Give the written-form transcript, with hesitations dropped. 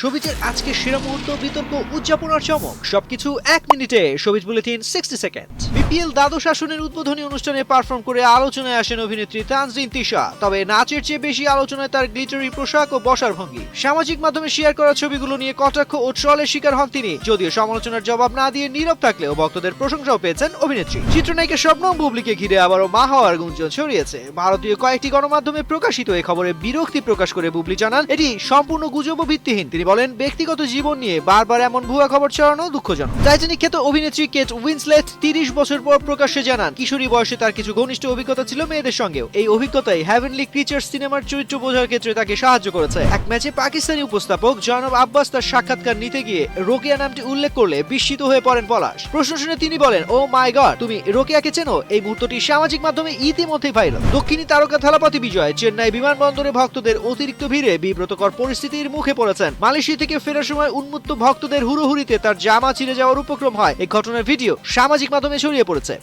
শোবিজের আজকে সেরা মুহূর্ত, বিতর্ক, উদযাপন আর চমক সবকিছু এক মিনিটে। Showbiz bulletin 60 second. বিপিএল দ্বাদশ আসনের উদ্বোধনী অনুষ্ঠানে পারফর্ম করে আলোচনায় আসেন অভিনেত্রী তানজিন তিশা। তবে নাচের চেয়ে বেশি আলোচনায় তার গ্লিটারি পোশাক ও বসার ভঙ্গি। সামাজিক মাধ্যমে শেয়ার করা ছবিগুলো নিয়ে কটাক্ষ ও ট্রলের শিকার হন তিনি। যদিও সমালোচনার জবাব না দিয়ে নীরব থাকলেও ভক্তদের প্রশংসাও পেয়েছেন অভিনেত্রী। চিত্রনায়িকা শবনম বুবলিকে ঘিরে আবারও মা হওয়ার গুঞ্জন ছড়িয়েছে। ভারতীয় কয়েকটি গণমাধ্যমে প্রকাশিত এই খবরে বিরক্তি প্রকাশ করে বুবলি জানান, এটি সম্পূর্ণ গুজব ও ভিত্তিহীন। তিনি বলেন, ব্যক্তিগত জীবন নিয়ে বারবার এমন ভুয়া খবর ছড়ানো দুঃখজনক। টাইটানিক খ্যাত অভিনেত্রী কেট উইন্সলেট 30 বছর পর প্রকাশ্যে জানান, কিশোরী বয়সে তার কিছু ঘনিষ্ঠ অভিজ্ঞতা ছিল মেয়েদের সঙ্গেও। এই অভিজ্ঞতাই হেভেনলি ক্রিচার্স সিনেমার চরিত্র বোঝার ক্ষেত্রে তাকে সাহায্য করেছে। এক ম্যাচে পাকিস্তানি উপস্থাপক জয়নব আব্বাস তার সাক্ষাৎকার নিতে গিয়ে রোকেয়া নামটি উল্লেখ করলে বিস্মিত হয়ে পড়েন পলাশ। প্রশ্ন শুনে তিনি বলেন, ও মাই গড, তুমি রোকেয়াকে চেনো? এই মুহূর্তটি সামাজিক মাধ্যমে ইতিমধ্যেই ভাইরাল। দক্ষিণী তারকা থালাপতি বিজয় চেন্নাই বিমানবন্দরে ভক্তদের অতিরিক্ত ভিড়ে বিব্রতকর পরিস্থিতির মুখে পড়েছেন। মালয়েশিয়া থেকে ফেরার সময় উন্মত্ত ভক্তদের হুড়োহুড়িতে তার জামা ছিঁড়ে যাওয়ার উপক্রম হয়। এই ঘটনার ভিডিও সামাজিক মাধ্যমে ছড়িয়ে পড়েছে।